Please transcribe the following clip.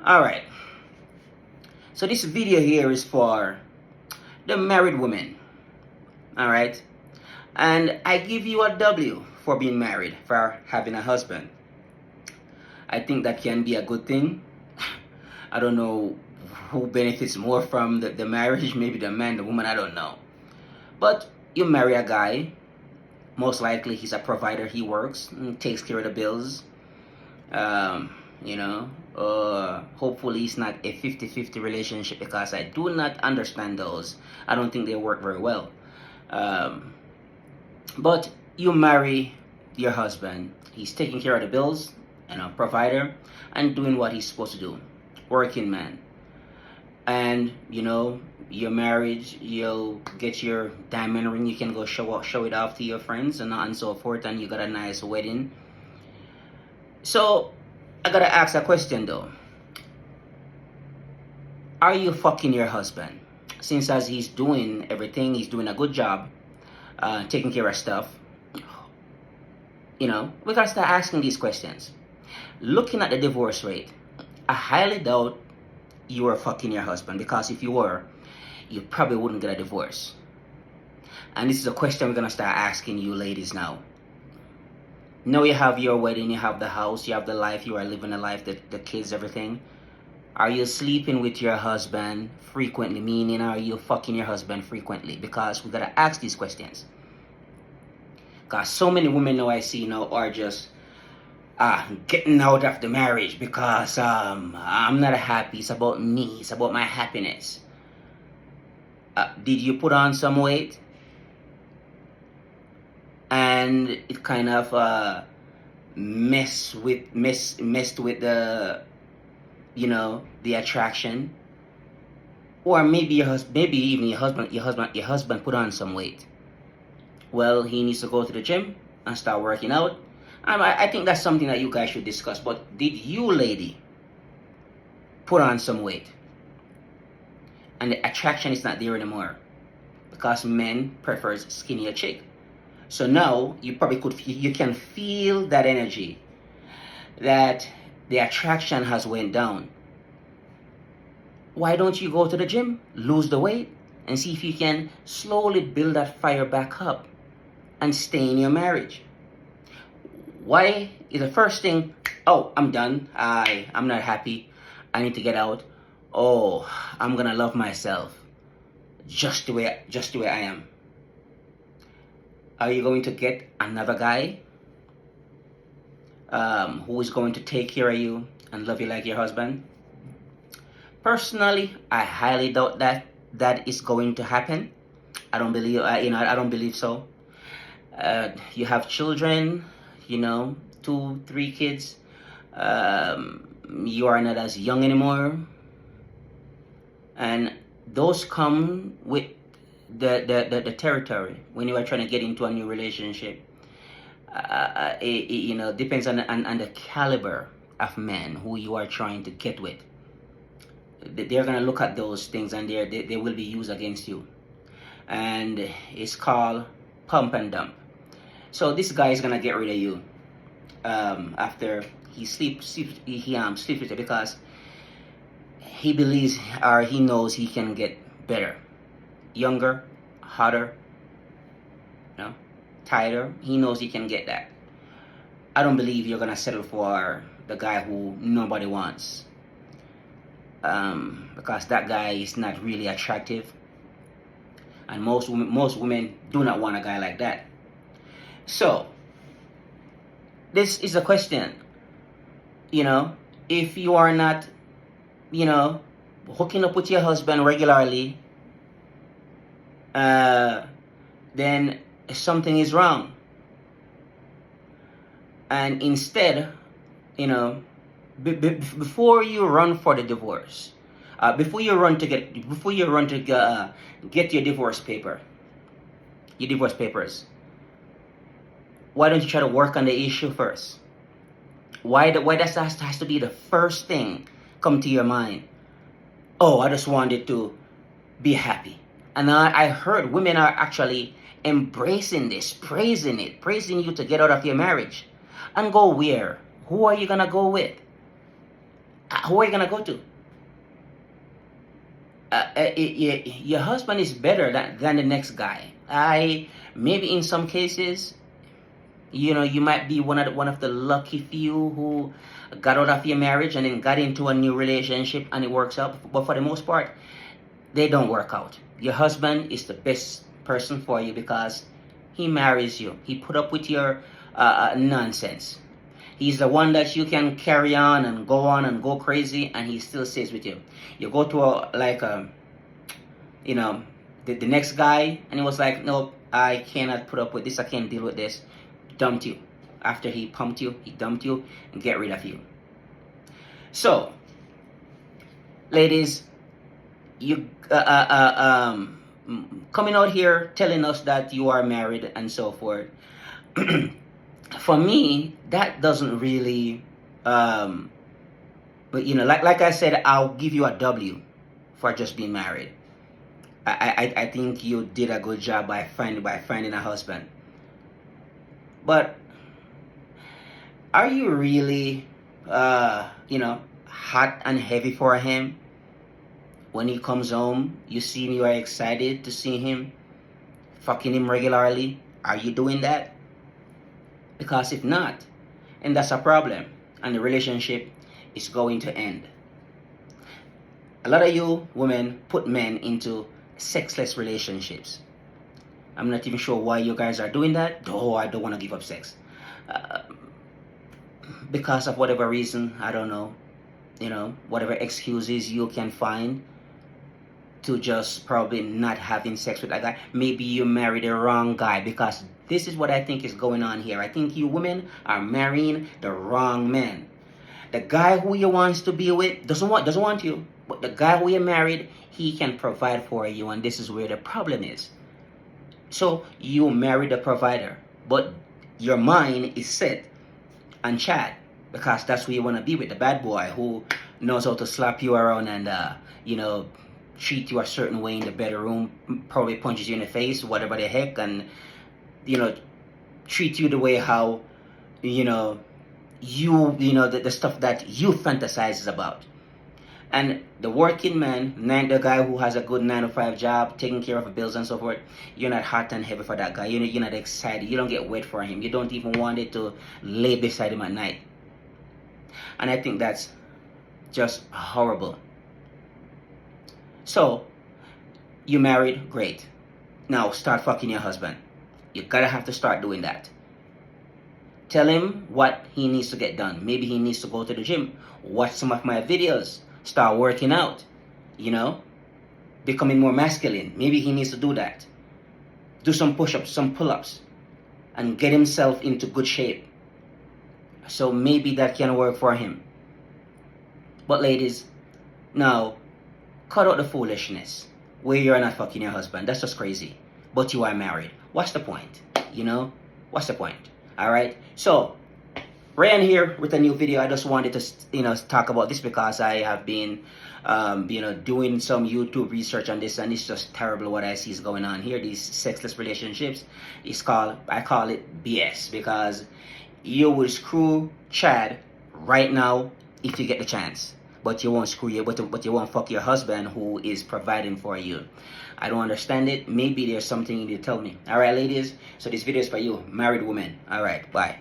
Alright, so this video here is for the married women. Alright, and I give you a W for being married, for having a husband. I think that can be a good thing. I don't know who benefits more from the marriage, maybe the man, the woman, I don't know. But you marry a guy, most likely he's a provider, he works, takes care of the bills. You know, hopefully it's not a 50-50 relationship, because I do not understand those. I don't think they work very well. But you marry your husband, he's taking care of the bills, provider, and doing what he's supposed to do, working man. And your marriage, you'll get your diamond ring, you can go show it off to your friends and so forth, and you got a nice wedding. So I gotta ask a question though. Are you fucking your husband? Since as he's doing everything, he's doing a good job, taking care of stuff, we gotta start asking these questions. Looking at the divorce rate, I highly doubt you were fucking your husband, because if you were, you probably wouldn't get a divorce. And this is a question we're gonna start asking you ladies now. Now you have your wedding, you have the house, you have the life, you are living the life, the kids, everything. Are you sleeping with your husband frequently? Meaning, are you fucking your husband frequently? Because we gotta ask these questions. Because so many women now I see now are just getting out of the marriage because I'm not happy. It's about me. It's about my happiness. Did you put on some weight? And it kind of messed with the the attraction. Or maybe even your husband put on some weight. Well, he needs to go to the gym and start working out. I think that's something that you guys should discuss. But did you, lady, put on some weight? And the attraction is not there anymore, because men prefers skinnier chick. So now you can feel that energy, that the attraction has went down. Why don't you go to the gym, lose the weight, and see if you can slowly build that fire back up and stay in your marriage? Why is the first thing, oh, I'm done, I'm not happy, I need to get out, oh, I'm gonna love myself just the way I am? Are you going to get another guy who is going to take care of you and love you like your husband? Personally, I highly doubt that is going to happen. I don't believe, I don't believe so. You have children, 2-3 kids. You are not as young anymore, and those come with the territory when you are trying to get into a new relationship. It depends on the caliber of man who you are trying to get with. They're gonna look at those things, and they will be used against you, and it's called pump and dump. So this guy is gonna get rid of you after he sleeps with you, because he believes, or he knows, he can get better, younger, hotter, tighter. He knows he can get that. I don't believe you're gonna settle for the guy who nobody wants, because that guy is not really attractive, and most women do not want a guy like that. So this is a question. If you are not hooking up with your husband regularly, then something is wrong. And instead, before you run for the divorce, before you run to get your divorce papers, why don't you try to work on the issue first? Why that has to be the first thing come to your mind? Oh, I just wanted to be happy. And I heard women are actually embracing this, praising you to get out of your marriage. And go where? Who are you gonna go with? Who are you gonna go to? Your husband is better than the next guy. Maybe in some cases, you might be one of the lucky few who got out of your marriage and then got into a new relationship and it works out. But for the most part, they don't work out. Your husband is the best person for you because he marries you. He put up with your nonsense. He's the one that you can carry on and go crazy, and he still stays with you. You go to the next guy, and he was like, nope, I cannot put up with this. I can't deal with this. Dumped you. After he pumped you, he dumped you and get rid of you. So, ladies, you coming out here telling us that you are married and so forth. For me, that doesn't really, but like I said, I'll give you a W for just being married. I think you did a good job by finding a husband. But are you really, hot and heavy for him? When he comes home, you are excited to see him, fucking him regularly. Are you doing that? Because if not, and that's a problem, and the relationship is going to end. A lot of you women put men into sexless relationships. I'm not even sure why you guys are doing that. Oh, I don't want to give up sex. Because of whatever reason, I don't know. Whatever excuses you can find to just probably not having sex with that guy. Maybe you married the wrong guy, because this is what I think is going on here. I think you women are marrying the wrong man. The guy who you wants to be with doesn't want you, but the guy who you married, he can provide for you, and this is where the problem is. So you married the provider, but your mind is set on Chad, because that's who you want to be with, the bad boy who knows how to slap you around and treat you a certain way in the bedroom, probably punches you in the face, whatever the heck, and treat you the way how the stuff that you fantasize about. And the working man, the guy who has a good 9 to 5 job, taking care of the bills and so forth, you're not hot and heavy for that guy. You're not excited. You don't get wet for him. You don't even want it to lay beside him at night. And I think that's just horrible. So, you married, great. Now start fucking your husband. You gotta have to start doing that. Tell him what he needs to get done. Maybe he needs to go to the gym, watch some of my videos, start working out, becoming more masculine. Maybe he needs to do that. Do some push-ups, some pull-ups, and get himself into good shape. So maybe that can work for him. But ladies, now, cut out the foolishness where you're not fucking your husband. That's just crazy. But you are married. What's the point? What's the point? Alright? So, Ryan here with a new video. I just wanted to, talk about this because I have been, doing some YouTube research on this, and it's just terrible what I see is going on here. These sexless relationships, I call it BS, because you will screw Chad right now if you get the chance. But you won't screw you, but you won't fuck your husband who is providing for you. I don't understand it. Maybe there's something you need to tell me. Alright, ladies? So this video is for you, married women. Alright, bye.